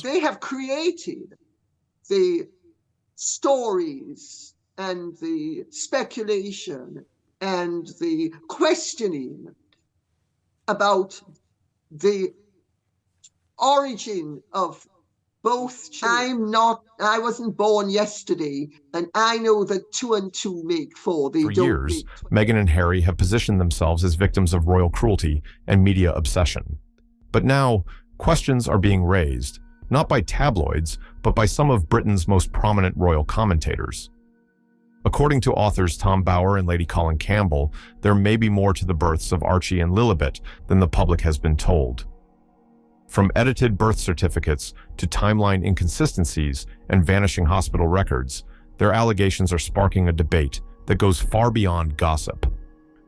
they have created the stories and the speculation and the questioning about the origin of both children. I wasn't born yesterday, and I know that 2 and 2 make 4. For years, Meghan and Harry have positioned themselves as victims of royal cruelty and media obsession. But now, questions are being raised, not by tabloids, but by some of Britain's most prominent royal commentators. According to authors Tom Bower and Lady Colin Campbell, there may be more to the births of Archie and Lilibet than the public has been told. From edited birth certificates to timeline inconsistencies and vanishing hospital records, their allegations are sparking a debate that goes far beyond gossip.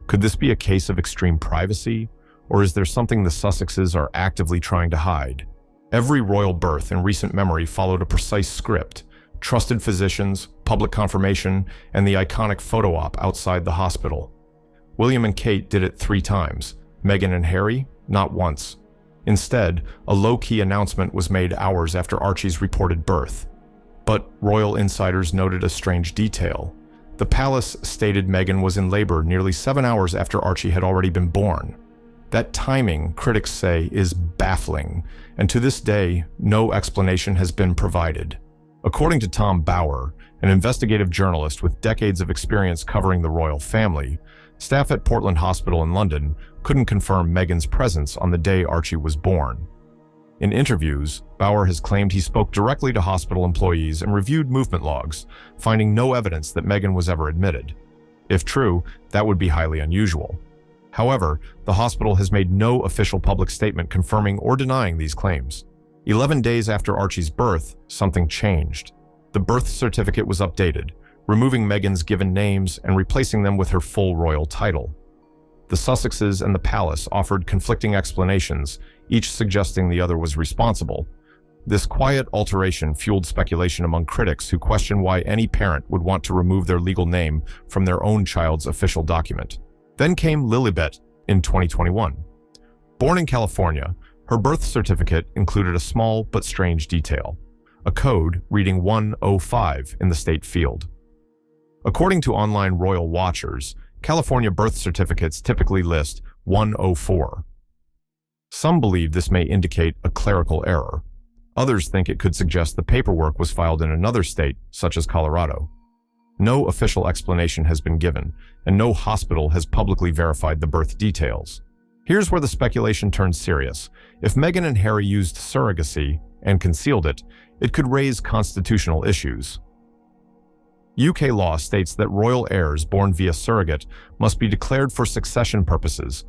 Could this be a case of extreme privacy, or is there something the Sussexes are actively trying to hide? Every royal birth in recent memory followed a precise script: trusted physicians, public confirmation, and the iconic photo op outside the hospital. William and Kate did it 3 times. Meghan and Harry, not once. Instead, a low-key announcement was made hours after Archie's reported birth. But royal insiders noted a strange detail. The palace stated Meghan was in labor nearly 7 hours after Archie had already been born. That timing, critics say, is baffling, and to this day, no explanation has been provided. According to Tom Bower, an investigative journalist with decades of experience covering the royal family, staff at Portland Hospital in London couldn't confirm Meghan's presence on the day Archie was born. In interviews, Bower has claimed he spoke directly to hospital employees and reviewed movement logs, finding no evidence that Meghan was ever admitted. If true, that would be highly unusual. However, the hospital has made no official public statement confirming or denying these claims. 11 days after Archie's birth, something changed. The birth certificate was updated, removing Meghan's given names and replacing them with her full royal title. The Sussexes and the palace offered conflicting explanations, each suggesting the other was responsible. This quiet alteration fueled speculation among critics who question why any parent would want to remove their legal name from their own child's official document. Then came Lilibet in 2021. Born in California, her birth certificate included a small but strange detail: a code reading 105 in the state field. According to online royal watchers, California birth certificates typically list 104. Some believe this may indicate a clerical error. Others think it could suggest the paperwork was filed in another state, such as Colorado. No official explanation has been given, and no hospital has publicly verified the birth details. Here's where the speculation turns serious. If Meghan and Harry used surrogacy and concealed it, it could raise constitutional issues. UK law states that royal heirs born via surrogate must be declared for succession purposes.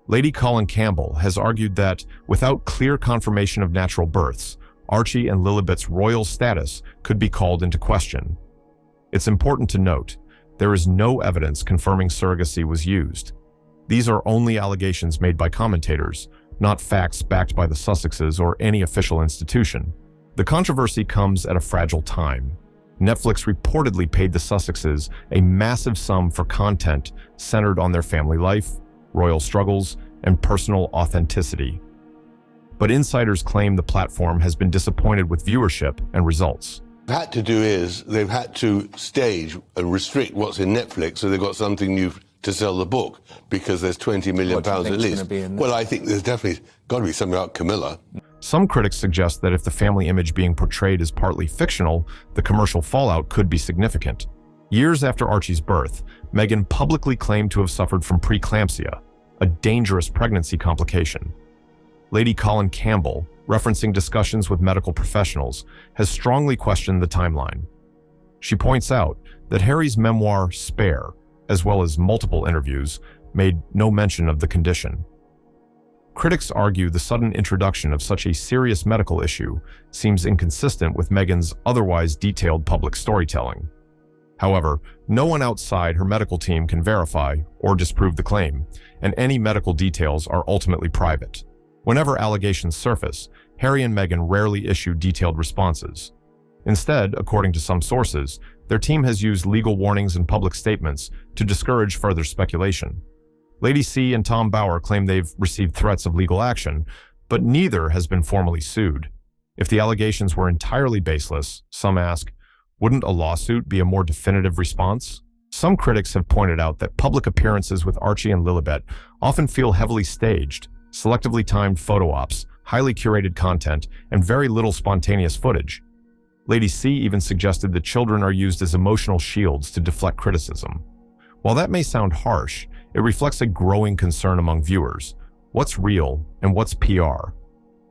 Lady Colin Campbell has argued that, without clear confirmation of natural births, Archie and Lilibet's royal status could be called into question. It's important to note, there is no evidence confirming surrogacy was used. These are only allegations made by commentators, not facts backed by the Sussexes or any official institution. The controversy comes at a fragile time. Netflix reportedly paid the Sussexes a massive sum for content centered on their family life, royal struggles, and personal authenticity. But insiders claim the platform has been disappointed with viewership and results. What they've had to do is they've had to stage and restrict what's in Netflix so they've got something new to sell the book, because there's £20 million at least. Well, I think there's definitely got to be something about Camilla. Some critics suggest that if the family image being portrayed is partly fictional, the commercial fallout could be significant. Years after Archie's birth, Meghan publicly claimed to have suffered from preeclampsia, a dangerous pregnancy complication. Lady Colin Campbell, referencing discussions with medical professionals, has strongly questioned the timeline. She points out that Harry's memoir, Spare, as well as multiple interviews, made no mention of the condition. Critics argue the sudden introduction of such a serious medical issue seems inconsistent with Meghan's otherwise detailed public storytelling. However, no one outside her medical team can verify or disprove the claim, and any medical details are ultimately private. Whenever allegations surface, Harry and Meghan rarely issue detailed responses. Instead, according to some sources, their team has used legal warnings and public statements to discourage further speculation. Lady C and Tom Bower claim they've received threats of legal action, but neither has been formally sued. If the allegations were entirely baseless, some ask, wouldn't a lawsuit be a more definitive response? Some critics have pointed out that public appearances with Archie and Lilibet often feel heavily staged, selectively timed photo ops, highly curated content, and very little spontaneous footage. Lady C even suggested that children are used as emotional shields to deflect criticism. While that may sound harsh, it reflects a growing concern among viewers. What's real and what's PR?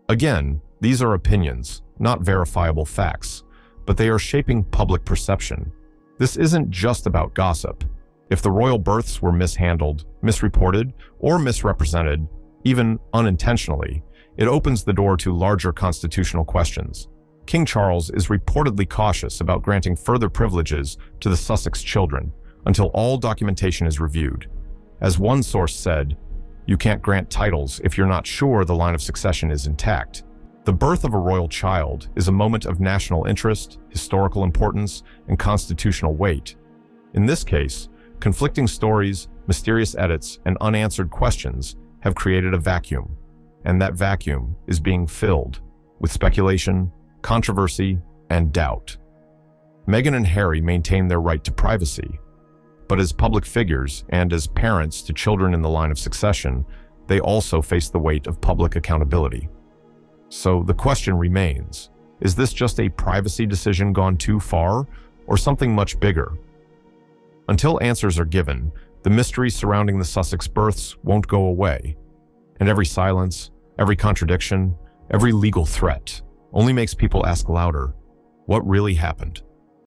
Again, these are opinions, not verifiable facts, but they are shaping public perception. This isn't just about gossip. If the royal births were mishandled, misreported, or misrepresented, even unintentionally, it opens the door to larger constitutional questions. King Charles is reportedly cautious about granting further privileges to the Sussex children until all documentation is reviewed. As one source said, "You can't grant titles if you're not sure the line of succession is intact." The birth of a royal child is a moment of national interest, historical importance, and constitutional weight. In this case, conflicting stories, mysterious edits, and unanswered questions have created a vacuum, and that vacuum is being filled with speculation, controversy, and doubt. Meghan and Harry maintain their right to privacy, but as public figures and as parents to children in the line of succession, they also face the weight of public accountability. So the question remains, is this just a privacy decision gone too far, or something much bigger? Until answers are given, the mystery surrounding the Sussex births won't go away, and every silence, every contradiction, every legal threat only makes people ask louder, what really happened?